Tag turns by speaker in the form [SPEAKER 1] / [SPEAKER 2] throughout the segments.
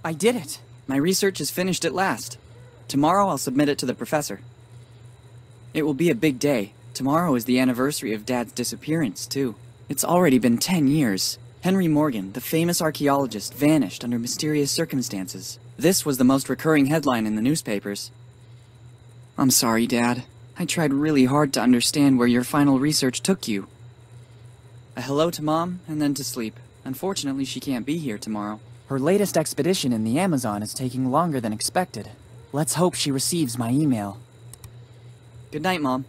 [SPEAKER 1] I did it! My research is finished at last. Tomorrow I'll submit it to the professor. It will be a big day. Tomorrow is the anniversary of Dad's disappearance, too. It's already been 10 years. Henry Morgan, the famous archaeologist, vanished under mysterious circumstances. This was the most recurring headline in the newspapers. I'm sorry, Dad. I tried really hard to understand where your final research took you. A hello to Mom, and then to sleep. Unfortunately, she can't be here tomorrow. Her latest expedition in the Amazon is taking longer than expected. Let's hope she receives my email. Good night, Mom.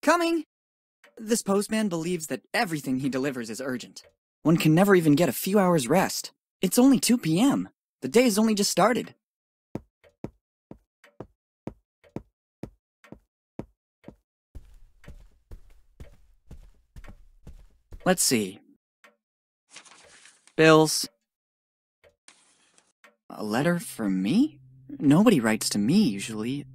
[SPEAKER 1] Coming! This postman believes that everything he delivers is urgent. One can never even get a few hours rest. It's only 2 p.m. The day has only just started. Let's see. Bills. A letter for me? Nobody writes to me, usually.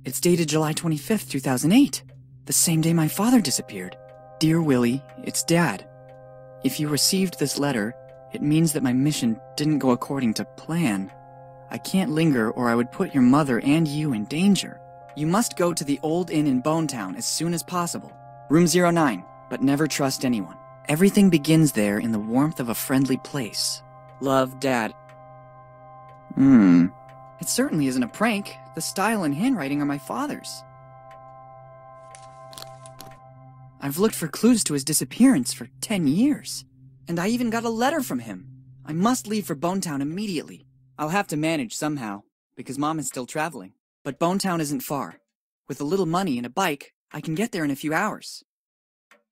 [SPEAKER 1] It's dated July 25th, 2008. The same day my father disappeared. Dear Willy, it's Dad. If you received this letter, it means that my mission didn't go according to plan. I can't linger or I would put your mother and you in danger. You must go to the old inn in Bonetown as soon as possible. Room 09, but never trust anyone. Everything begins there in the warmth of a friendly place. Love, Dad. It certainly isn't a prank. The style and handwriting are my father's. I've looked for clues to his disappearance for 10 years. And I even got a letter from him. I must leave for Bonetown immediately. I'll have to manage somehow, because Mom is still traveling. But Bonetown isn't far. With a little money and a bike, I can get there in a few hours.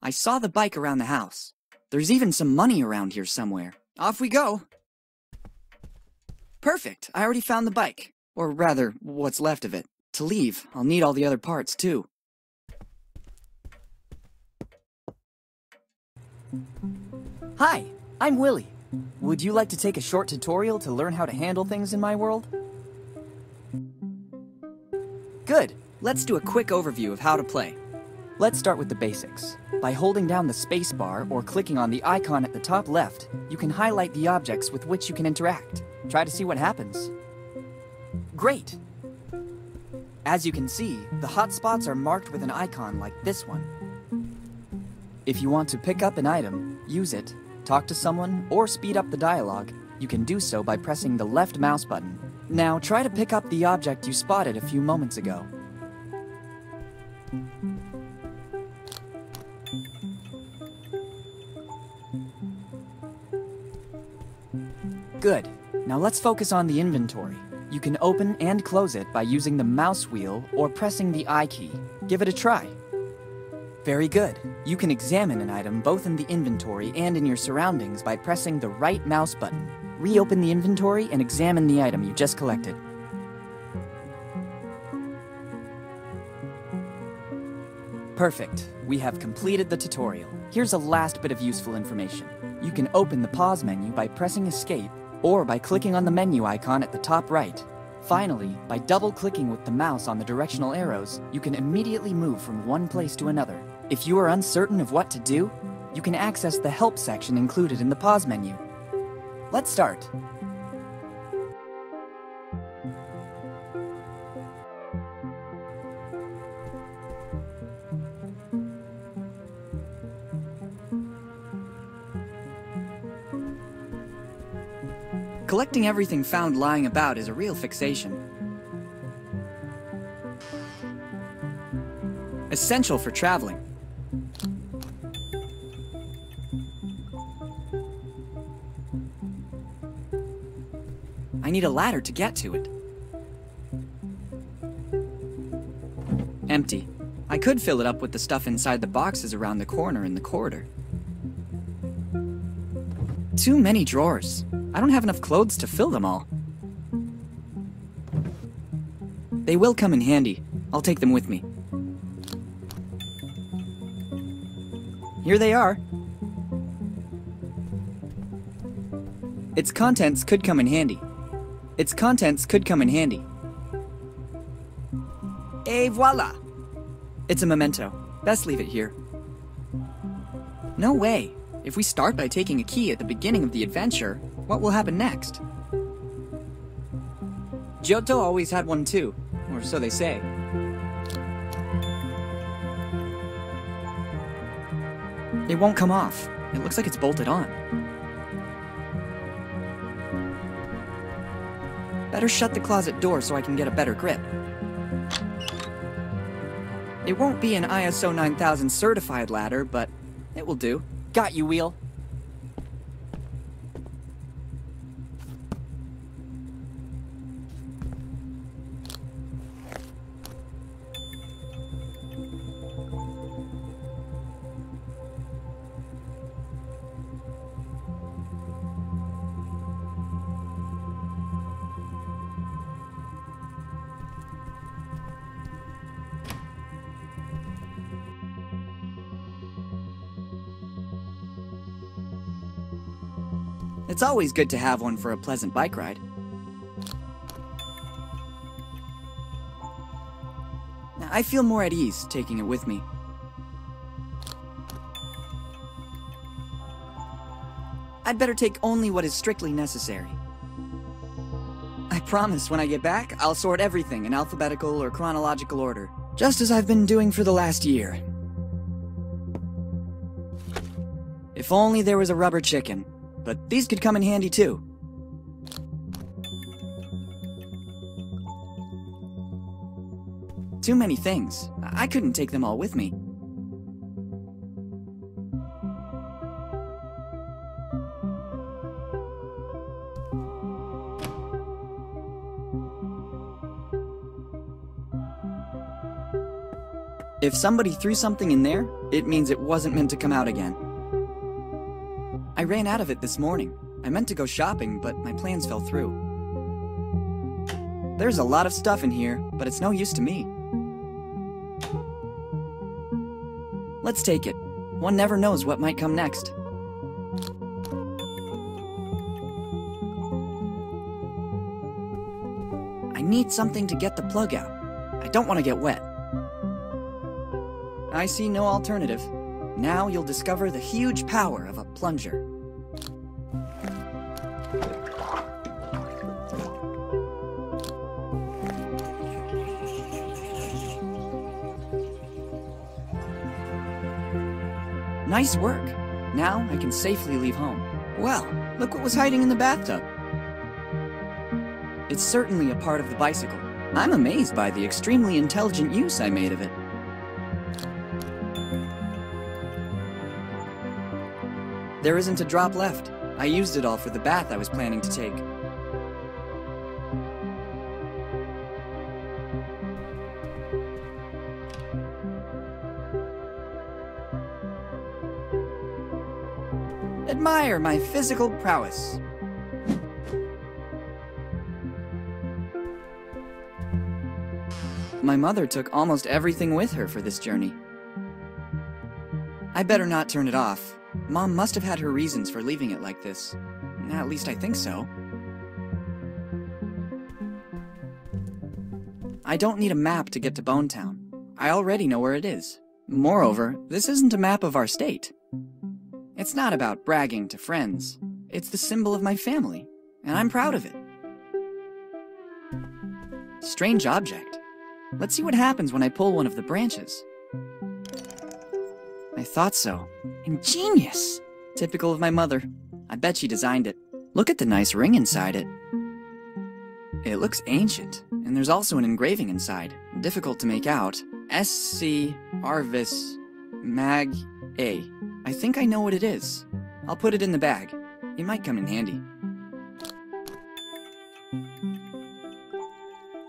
[SPEAKER 1] I saw the bike around the house. There's even some money around here somewhere. Off we go! Perfect, I already found the bike. Or rather, what's left of it. To leave, I'll need all the other parts too. Hi, I'm Willy. Would you like to take a short tutorial to learn how to handle things in my world? Good. Let's do a quick overview of how to play. Let's start with the basics. By holding down the space bar or clicking on the icon at the top left, you can highlight the objects with which you can interact. Try to see what happens. Great! As you can see, the hotspots are marked with an icon like this one. If you want to pick up an item, use it, talk to someone, or speed up the dialogue, you can do so by pressing the left mouse button. Now try to pick up the object you spotted a few moments ago. Good. Now let's focus on the inventory. You can open and close it by using the mouse wheel or pressing the I key. Give it a try. Very good. You can examine an item both in the inventory and in your surroundings by pressing the right mouse button. Reopen the inventory and examine the item you just collected. Perfect. We have completed the tutorial. Here's a last bit of useful information. You can open the pause menu by pressing Escape or by clicking on the menu icon at the top right. Finally, by double-clicking with the mouse on the directional arrows, you can immediately move from one place to another. If you are uncertain of what to do, you can access the Help section included in the pause menu. Let's start. Collecting everything found lying about is a real fixation. Essential for traveling. I need a ladder to get to it. Empty. I could fill it up with the stuff inside the boxes around the corner in the corridor. Too many drawers. I don't have enough clothes to fill them all. They will come in handy. I'll take them with me. Here they are. Its contents could come in handy. Its contents could come in handy. Et voila! It's a memento. Best leave it here. No way. If we start by taking a key at the beginning of the adventure, what will happen next? Giotto always had one too, or so they say. It won't come off. It looks like it's bolted on. Better shut the closet door so I can get a better grip. It won't be an ISO 9000 certified ladder, but it will do. Got you, Wheel. It's always good to have one for a pleasant bike ride. I feel more at ease taking it with me. I'd better take only what is strictly necessary. I promise when I get back, I'll sort everything in alphabetical or chronological order, just as I've been doing for the last year. If only there was a rubber chicken. But these could come in handy too. Too many things. I couldn't take them all with me. If somebody threw something in there, it means it wasn't meant to come out again. I ran out of it this morning. I meant to go shopping, but my plans fell through. There's a lot of stuff in here, but it's no use to me. Let's take it. One never knows what might come next. I need something to get the plug out. I don't want to get wet. I see no alternative. Now you'll discover the huge power of a plunger. Nice work. Now I can safely leave home. Well, look what was hiding in the bathtub. It's certainly a part of the bicycle. I'm amazed by the extremely intelligent use I made of it. There isn't a drop left. I used it all for the bath I was planning to take. Admire my physical prowess. My mother took almost everything with her for this journey. I better not turn it off. Mom must have had her reasons for leaving it like this. At least I think so. I don't need a map to get to Bonetown. I already know where it is. Moreover, this isn't a map of our state. It's not about bragging to friends. It's the symbol of my family, and I'm proud of it. Strange object. Let's see what happens when I pull one of the branches. I thought so. Ingenious! Typical of my mother. I bet she designed it. Look at the nice ring inside it. It looks ancient, and there's also an engraving inside. Difficult to make out. SC Arvis Mag A. I think I know what it is. I'll put it in the bag. It might come in handy.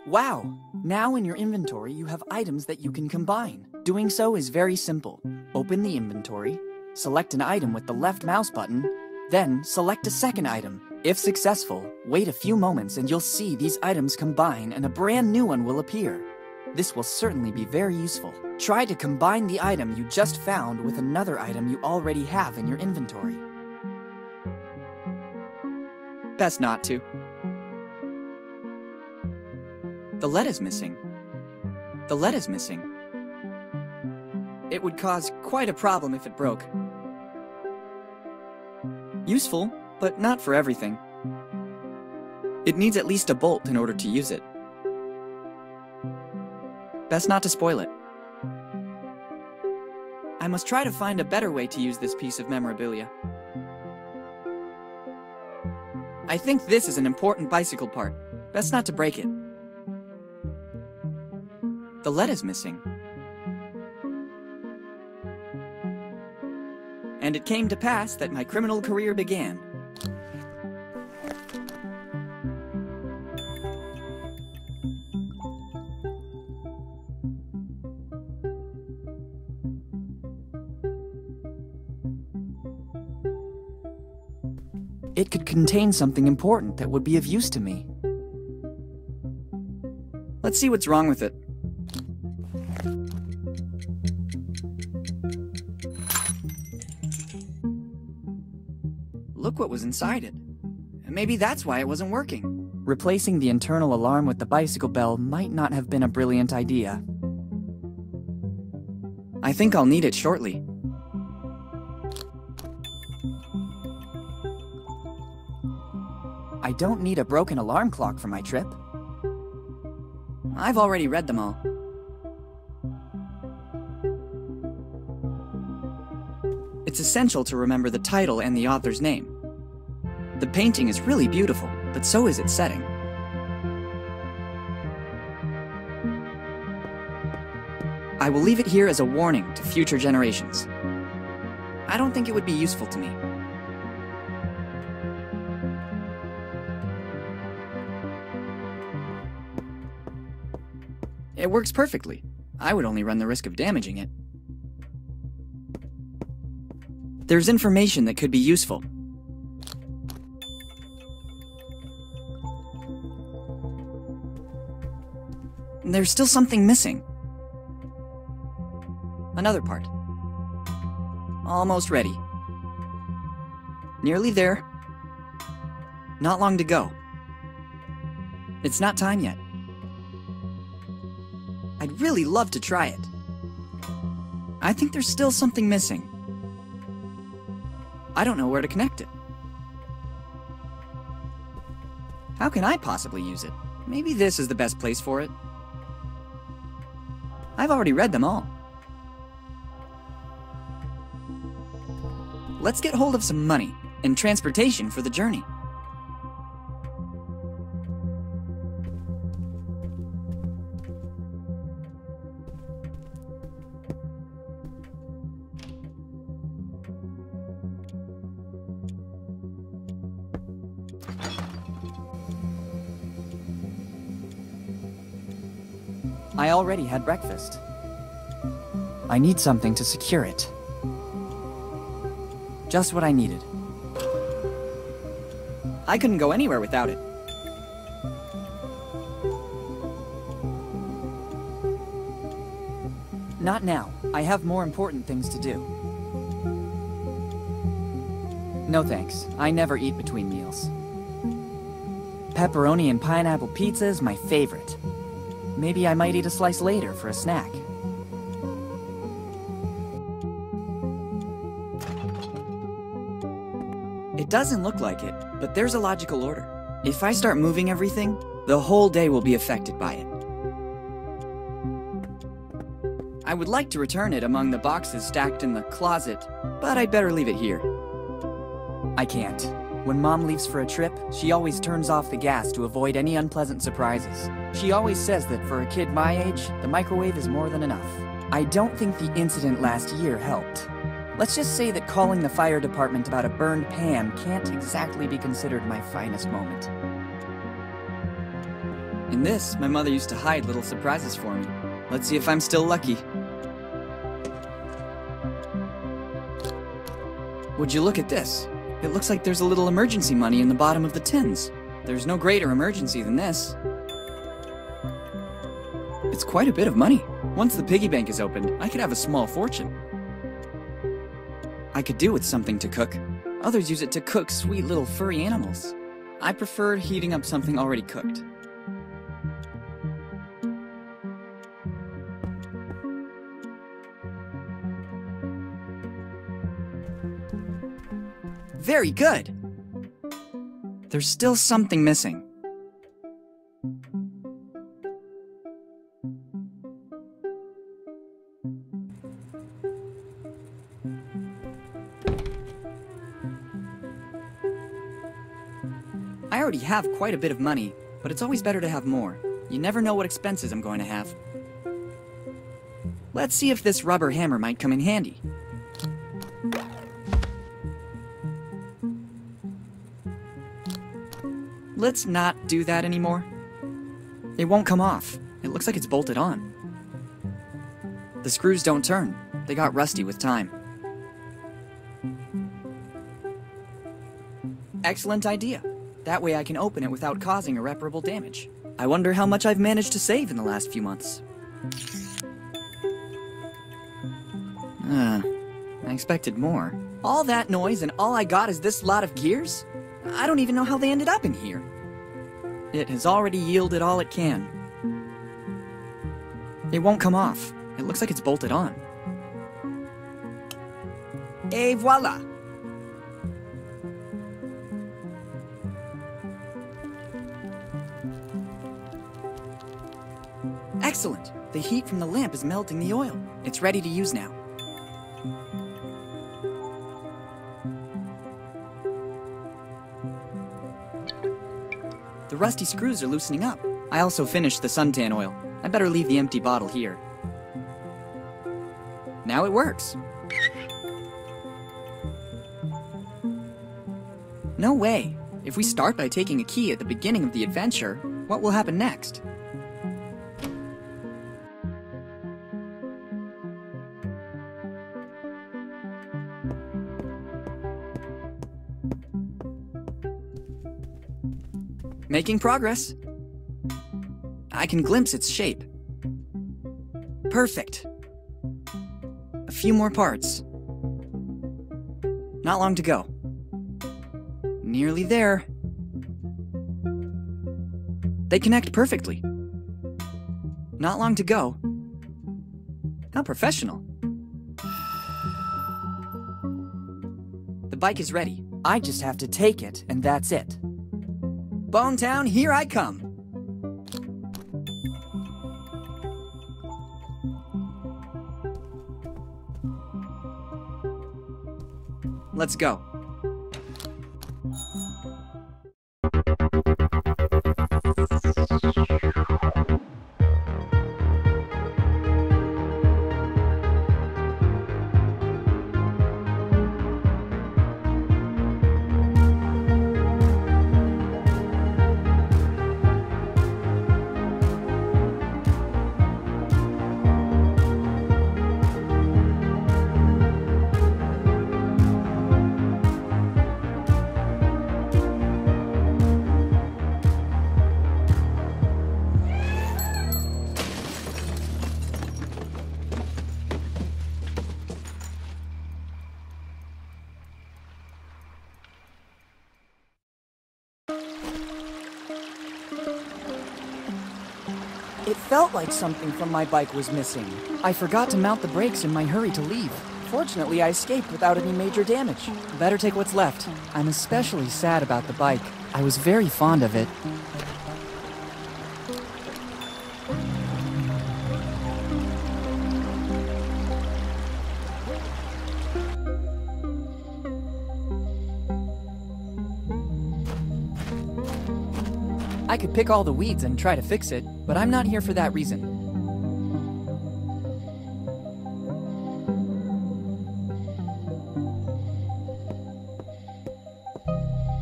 [SPEAKER 1] Wow! Now in your inventory you have items that you can combine. Doing so is very simple. Open the inventory, select an item with the left mouse button, then select a second item. If successful, wait a few moments and you'll see these items combine and a brand new one will appear. This will certainly be very useful. Try to combine the item you just found with another item you already have in your inventory. Best not to. The lead is missing. The lead is missing. It would cause quite a problem if it broke. Useful, but not for everything. It needs at least a bolt in order to use it. Best not to spoil it. I must try to find a better way to use this piece of memorabilia. I think this is an important bicycle part. Best not to break it. The lead is missing. And it came to pass that my criminal career began. It could contain something important that would be of use to me. Let's see what's wrong with it. Look what was inside it. Maybe that's why it wasn't working. Replacing the internal alarm with the bicycle bell might not have been a brilliant idea. I think I'll need it shortly. I don't need a broken alarm clock for my trip. I've already read them all. It's essential to remember the title and the author's name. The painting is really beautiful, but so is its setting. I will leave it here as a warning to future generations. I don't think it would be useful to me. It works perfectly. I would only run the risk of damaging it. There's information that could be useful. There's still something missing. Another part. Almost ready. Nearly there. Not long to go. It's not time yet. I'd really love to try it. I think there's still something missing. I don't know where to connect it. How can I possibly use it? Maybe this is the best place for it. I've already read them all. let's get hold of some money and transportation for the journey. I already had breakfast. I need something to secure it. Just what I needed. I couldn't go anywhere without it. Not now. I have more important things to do. No thanks. I never eat between meals. Pepperoni and pineapple pizza is my favorite. Maybe I might eat a slice later for a snack. It doesn't look like it, but there's a logical order. If I start moving everything, the whole day will be affected by it. I would like to return it among the boxes stacked in the closet, but I'd better leave it here. I can't. When Mom leaves for a trip, she always turns off the gas to avoid any unpleasant surprises. She always says that for a kid my age, the microwave is more than enough. I don't think the incident last year helped. Let's just say that calling the fire department about a burned pan can't exactly be considered my finest moment. In this, my mother used to hide little surprises for me. Let's see if I'm still lucky. Would you look at this? It looks like there's a little emergency money in the bottom of the tins. There's no greater emergency than this. It's quite a bit of money. Once the piggy bank is opened, I could have a small fortune. I could do with something to cook. Others use it to cook sweet little furry animals. I prefer heating up something already cooked. Very good! There's still something missing. I already have quite a bit of money, but it's always better to have more. You never know what expenses I'm going to have. Let's see if this rubber hammer might come in handy. Let's not do that anymore. It won't come off. It looks like it's bolted on. The screws don't turn. They got rusty with time. Excellent idea. That way I can open it without causing irreparable damage. I wonder how much I've managed to save in the last few months. I expected more. All that noise and all I got is this lot of gears? I don't even know how they ended up in here. It has already yielded all it can. It won't come off. It looks like it's bolted on. Et voila! Excellent! The heat from the lamp is melting the oil. It's ready to use now. The rusty screws are loosening up. I also finished the suntan oil. I better leave the empty bottle here. Now it works. No way. If we start by taking a key at the beginning of the adventure, what will happen next? Making progress. I can glimpse its shape. Perfect. A few more parts. Not long to go. Nearly there. They connect perfectly. Not long to go. How professional. The bike is ready. I just have to take it, and that's it. Bonetown, here I come! let's go.
[SPEAKER 2] It felt like something from my bike was missing.
[SPEAKER 1] I forgot to mount the brakes in my hurry to leave.
[SPEAKER 2] Fortunately, I escaped without any major damage.
[SPEAKER 1] Better take what's left. I'm especially sad about the bike. I was very fond of it. I could pick all the weeds and try to fix it, but I'm not here for that reason.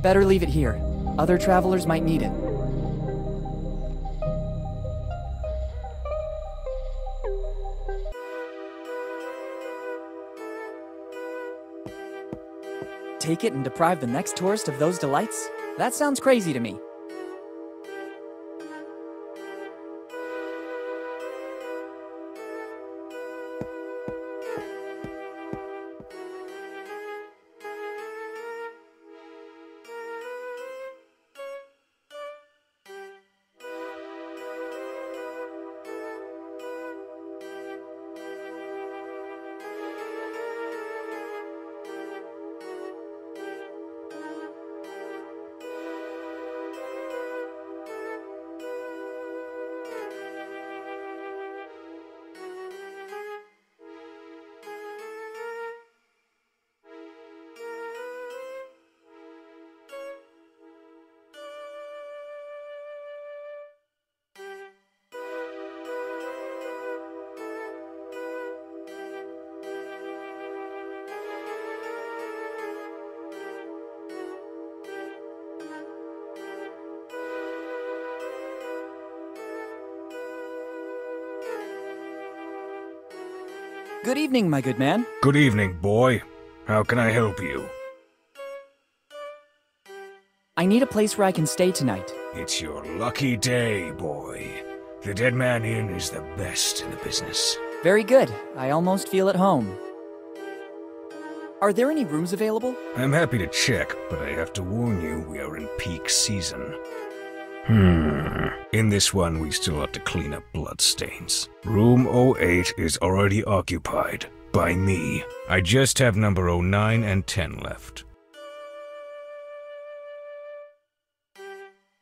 [SPEAKER 1] Better leave it here. Other travelers might need it. Take it and deprive the next tourist of those delights? That sounds crazy to me. Good evening, my good man.
[SPEAKER 3] Good evening, boy. How can I help you?
[SPEAKER 1] I need a place where I can stay tonight.
[SPEAKER 3] It's your lucky day, boy. The Dead Man Inn is the best in the business.
[SPEAKER 1] Very good. I almost feel at home. Are there any rooms available?
[SPEAKER 3] I'm happy to check, but I have to warn you, we are in peak season. In this one, we still have to clean up bloodstains. Room 08 is already occupied. By me. I just have number 09 and 10 left.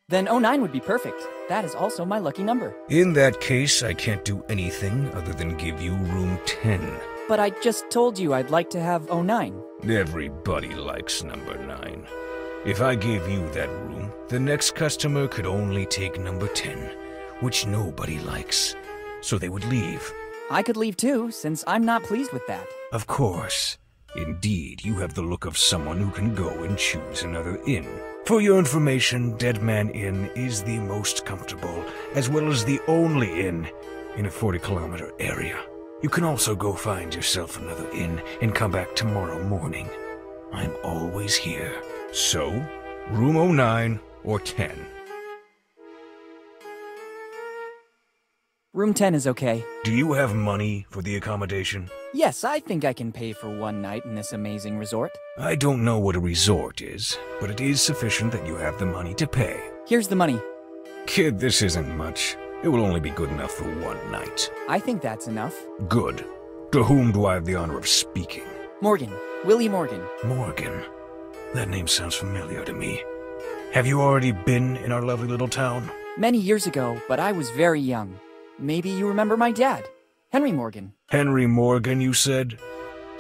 [SPEAKER 1] Then 09 would be perfect. That is also my lucky number.
[SPEAKER 3] In that case, I can't do anything other than give you room 10.
[SPEAKER 1] But I just told you I'd like to have 09.
[SPEAKER 3] Everybody likes number 9. If I gave you that room, the next customer could only take number 10, which nobody likes. So they would leave.
[SPEAKER 1] I could leave too, since I'm not pleased with that.
[SPEAKER 3] Of course. Indeed, you have the look of someone who can go and choose another inn. For your information, Dead Man Inn is the most comfortable, as well as the only inn in a 40-kilometer area. You can also go find yourself another inn and come back tomorrow morning. I'm always here. So, room 09 or 10.
[SPEAKER 1] Room 10 is okay.
[SPEAKER 3] Do you have money for the accommodation?
[SPEAKER 1] Yes, I think I can pay for one night in this amazing resort.
[SPEAKER 3] I don't know what a resort is, but it is sufficient that you have the money to pay.
[SPEAKER 1] Here's the money.
[SPEAKER 3] Kid, this isn't much. It will only be good enough for one night.
[SPEAKER 1] I think that's enough.
[SPEAKER 3] Good. To whom do I have the honor of speaking?
[SPEAKER 1] Morgan. Willy Morgan.
[SPEAKER 3] Morgan. That name sounds familiar to me. Have you already been in our lovely little town?
[SPEAKER 1] Many years ago, but I was very young. Maybe you remember my dad, Henry Morgan.
[SPEAKER 3] Henry Morgan, you said?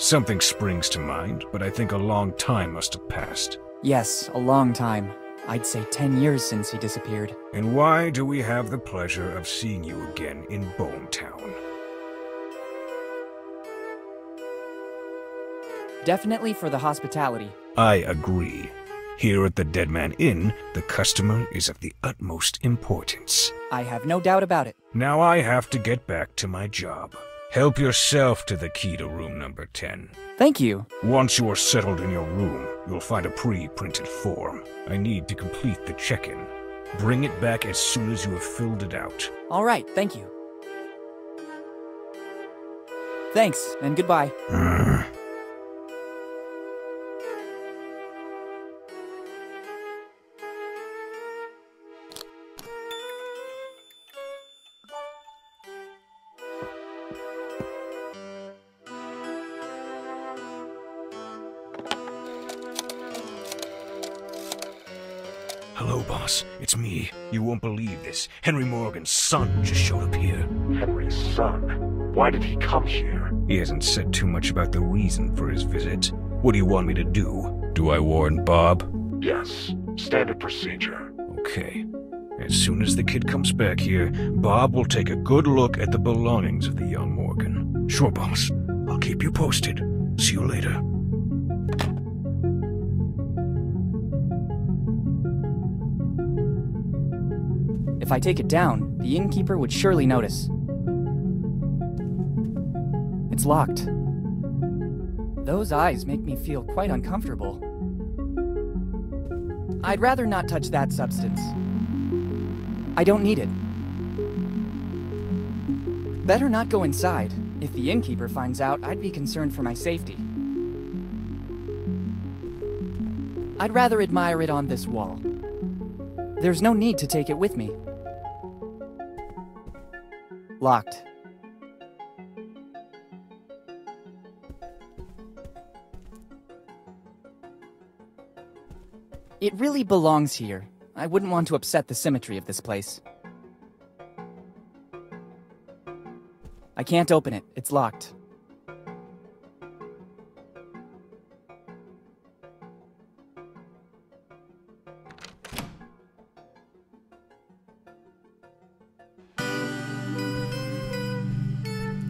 [SPEAKER 3] Something springs to mind, but I think a long time must have passed.
[SPEAKER 2] Yes, a long time. I'd say 10 years since he disappeared.
[SPEAKER 3] And why do we have the pleasure of seeing you again in Bone Town?
[SPEAKER 2] Definitely for the hospitality.
[SPEAKER 3] I agree. Here at the Dead Man Inn, the customer is of the utmost importance.
[SPEAKER 2] I have no doubt about it.
[SPEAKER 3] Now I have to get back to my job. Help yourself to the key to room number 10.
[SPEAKER 2] Thank you.
[SPEAKER 3] Once you are settled in your room, you'll find a pre-printed form. I need to complete the check-in. Bring it back as soon as you have filled it out.
[SPEAKER 2] All right, thank you. Thanks, and goodbye.
[SPEAKER 3] Hello, boss. It's me. You won't believe this. Henry Morgan's son just showed up here.
[SPEAKER 4] Henry's son? Why did he come here?
[SPEAKER 3] He hasn't said too much about the reason for his visit. What do you want me to do? Do I warn Bob?
[SPEAKER 4] Yes. Standard procedure.
[SPEAKER 3] Okay. As soon as the kid comes back here, Bob will take a good look at the belongings of the young Morgan. Sure, boss. I'll keep you posted. See you later.
[SPEAKER 2] If I take it down, the innkeeper would surely notice. It's locked. Those eyes make me feel quite uncomfortable. I'd rather not touch that substance. I don't need it. Better not go inside. If the innkeeper finds out, I'd be concerned for my safety. I'd rather admire it on this wall. There's no need to take it with me. Locked. It really belongs here. I wouldn't want to upset the symmetry of this place. I can't open it. It's locked.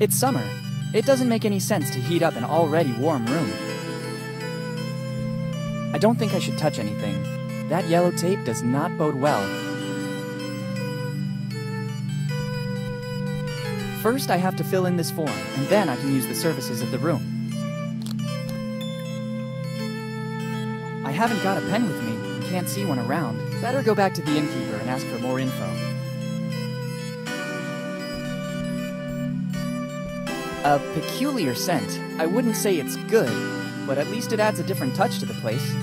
[SPEAKER 2] It's summer. It doesn't make any sense to heat up an already warm room. I don't think I should touch anything. That yellow tape does not bode well. First, I have to fill in this form, and then I can use the services of the room. I haven't got a pen with me and can't see one around. Better go back to the innkeeper and ask for more info. A peculiar scent. I wouldn't say it's good, but at least it adds a different touch to the place.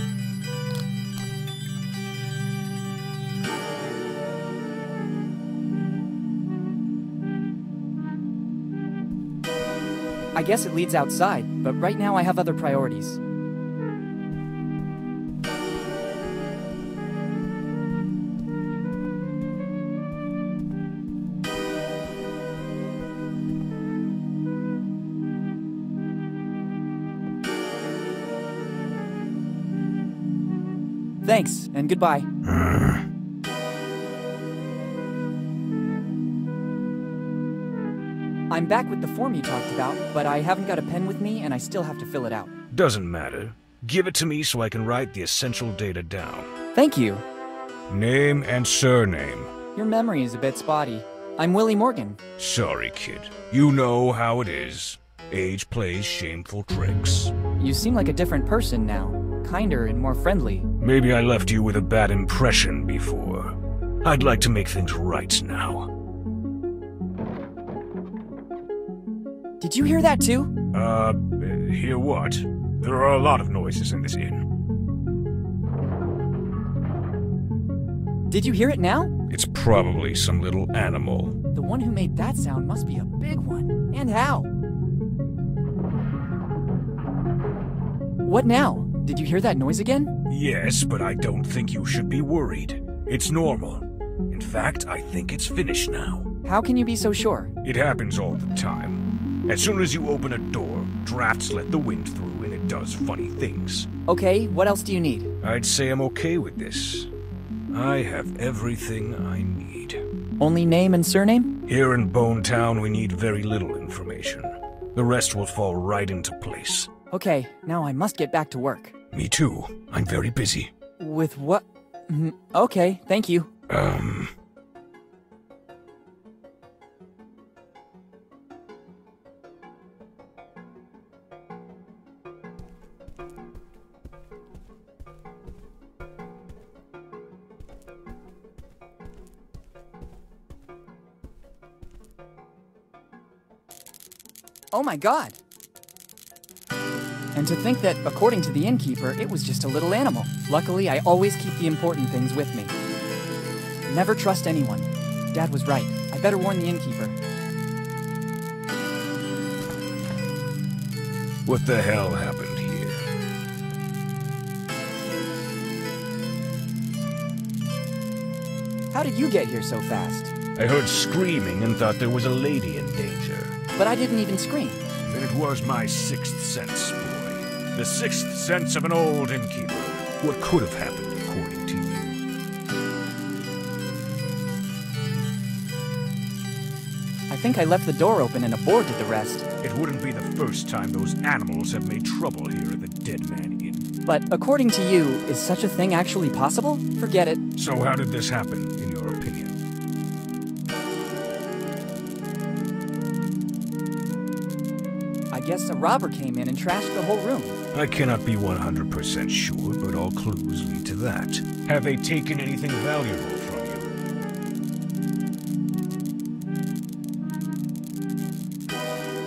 [SPEAKER 2] I guess it leads outside, but right now I have other priorities. Thanks, and goodbye. I'm back with the form you talked about, but I haven't got a pen with me and I still have to fill it out.
[SPEAKER 3] Doesn't matter. Give it to me so I can write the essential data down.
[SPEAKER 2] Thank you.
[SPEAKER 3] Name and surname.
[SPEAKER 2] Your memory is a bit spotty. I'm Willy Morgan.
[SPEAKER 3] Sorry, kid. You know how it is. Age plays shameful tricks.
[SPEAKER 2] You seem like a different person now. Kinder and more friendly.
[SPEAKER 3] Maybe I left you with a bad impression before. I'd like to make things right now.
[SPEAKER 2] Did you hear that too?
[SPEAKER 3] Hear what? There are a lot of noises in this inn.
[SPEAKER 2] Did you hear it now?
[SPEAKER 3] It's probably some little animal.
[SPEAKER 2] The one who made that sound must be a big one. And how? What now? Did you hear that noise again?
[SPEAKER 3] Yes, but I don't think you should be worried. It's normal. In fact, I think it's finished now.
[SPEAKER 2] How can you be so sure?
[SPEAKER 3] It happens all the time. As soon as you open a door, Drafts let the wind through and it does funny things.
[SPEAKER 2] Okay, what else do you need?
[SPEAKER 3] I'd say I'm okay with this. I have everything I need.
[SPEAKER 2] Only name and surname?
[SPEAKER 3] Here in Bone Town, we need very little information. The rest will fall right into place.
[SPEAKER 2] Okay, now I must get back to work.
[SPEAKER 3] Me too. I'm very busy.
[SPEAKER 2] With what? Okay, thank you. Oh my god! And to think that, according to the innkeeper, it was just a little animal. Luckily, I always keep the important things with me. Never trust anyone. Dad was right. I better warn the innkeeper.
[SPEAKER 3] What the hell happened here?
[SPEAKER 2] How did you get here so fast?
[SPEAKER 3] I heard screaming and thought there was a lady in danger.
[SPEAKER 2] But I didn't even scream.
[SPEAKER 3] Then it was my sixth sense, boy. The sixth sense of an old innkeeper. What could have happened, according to you?
[SPEAKER 2] I think I left the door open and a board did the rest.
[SPEAKER 3] It wouldn't be the first time those animals have made trouble here at the Dead Man Inn.
[SPEAKER 2] But according to you, is such a thing actually possible? Forget it.
[SPEAKER 3] So how did this happen, in your opinion?
[SPEAKER 2] I guess a robber came in and trashed the whole room.
[SPEAKER 3] I cannot be 100% sure, but all clues lead to that. Have they taken anything valuable from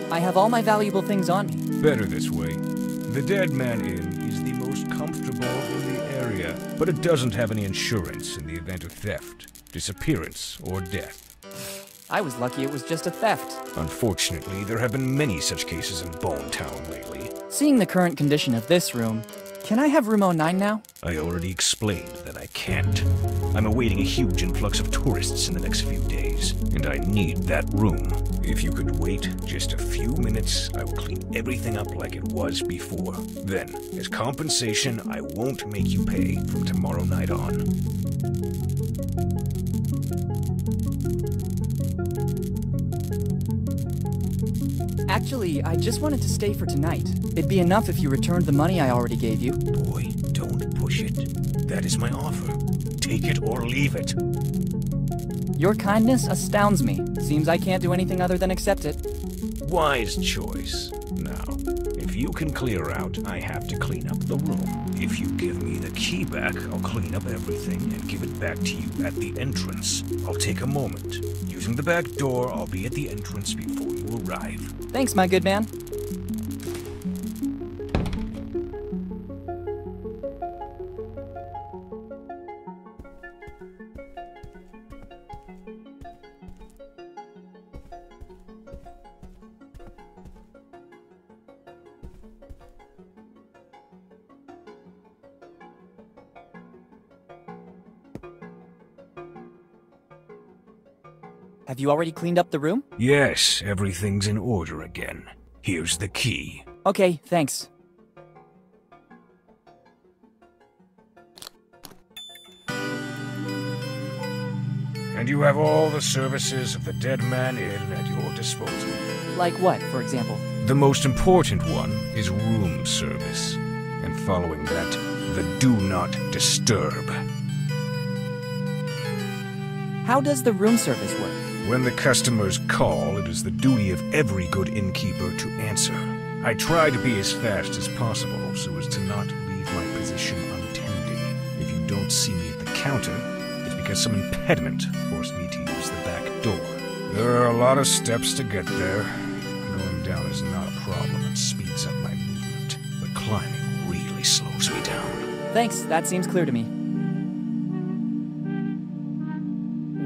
[SPEAKER 3] you?
[SPEAKER 2] I have all my valuable things on me.
[SPEAKER 3] Better this way. The Dead Man Inn is the most comfortable in the area, but it doesn't have any insurance in the event of theft, disappearance, or death.
[SPEAKER 2] I was lucky it was just a theft.
[SPEAKER 3] Unfortunately, there have been many such cases in Bone Town lately.
[SPEAKER 2] Seeing the current condition of this room, can I have room 09 now?
[SPEAKER 3] I already explained that I can't. I'm awaiting a huge influx of tourists in the next few days, and I need that room. If you could wait just a few minutes, I will clean everything up like it was before. Then, as compensation, I won't make you pay from tomorrow night on.
[SPEAKER 2] Actually, I just wanted to stay for tonight. It'd be enough if you returned the money I already gave you.
[SPEAKER 3] Boy, don't push it. That is my offer. Take it or leave it.
[SPEAKER 2] Your kindness astounds me. Seems I can't do anything other than accept it.
[SPEAKER 3] Wise choice. Now, if you can clear out, I have to clean up the room. If you give me the key back, I'll clean up everything and give it back to you at the entrance. I'll take a moment. Using the back door, I'll be at the entrance before you arrive.
[SPEAKER 2] Thanks, my good man. Have you already cleaned up the room?
[SPEAKER 3] Yes, everything's in order again. Here's the key.
[SPEAKER 2] Okay, thanks.
[SPEAKER 3] And you have all the services of the Dead Man Inn at your disposal.
[SPEAKER 2] Like what, for example?
[SPEAKER 3] The most important one is room service. And following that, the Do Not Disturb.
[SPEAKER 2] How does the room service work?
[SPEAKER 3] When the customers call, it is the duty of every good innkeeper to answer. I try to be as fast as possible so as to not leave my position untended. If you don't see me at the counter, it's because some impediment forced me to use the back door. There are a lot of steps to get there. Going down is not a problem and speeds up my movement, but climbing really slows me down.
[SPEAKER 2] Thanks, that seems clear to me.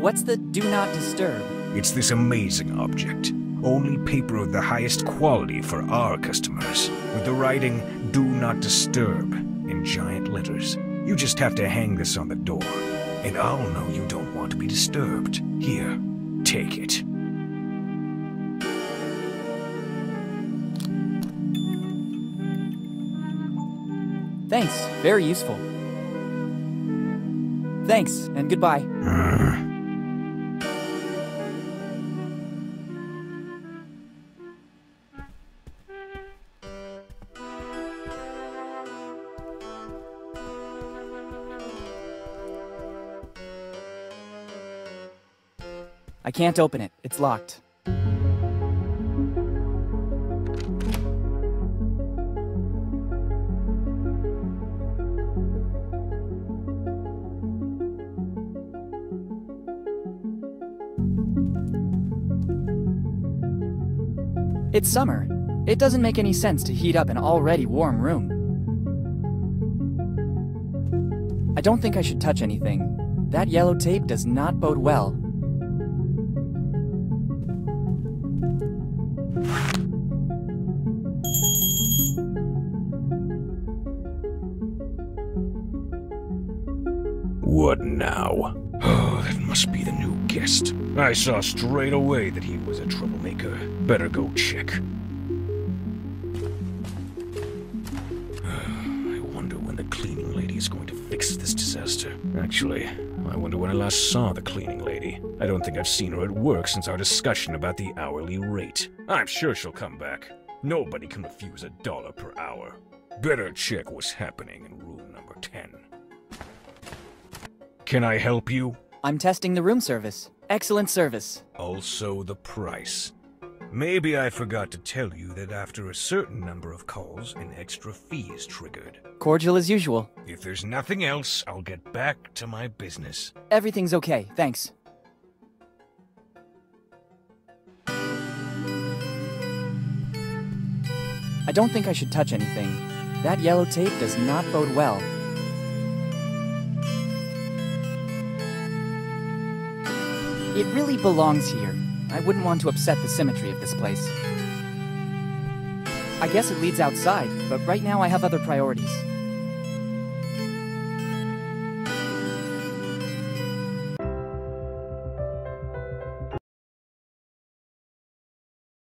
[SPEAKER 2] What's the Do Not Disturb?
[SPEAKER 3] It's this amazing object. Only paper of the highest quality for our customers. With the writing, Do Not Disturb, in giant letters. You just have to hang this on the door, and I'll know you don't want to be disturbed. Here, take it.
[SPEAKER 2] Thanks, very useful. Thanks, and goodbye. I can't open it. It's locked. It's summer. It doesn't make any sense to heat up an already warm room. I don't think I should touch anything. That yellow tape does not bode well.
[SPEAKER 3] What now? Oh, that must be the new guest. I saw straight away that he was a troublemaker. Better go check. I wonder when the cleaning lady is going to fix this disaster. Actually, I wonder when I last saw the cleaning lady. I don't think I've seen her at work since our discussion about the hourly rate. I'm sure she'll come back. Nobody can refuse $1 per hour. Better check what's happening in room number 10. Can I help you?
[SPEAKER 2] I'm testing the room service. Excellent service.
[SPEAKER 3] Also the price. Maybe I forgot to tell you that after a certain number of calls, an extra fee is triggered.
[SPEAKER 2] Cordial as usual.
[SPEAKER 3] If there's nothing else, I'll get back to my business.
[SPEAKER 2] Everything's okay, thanks. I don't think I should touch anything. That yellow tape does not bode well. It really belongs here. I wouldn't want to upset the symmetry of this place. I guess it leads outside, but right now I have other priorities.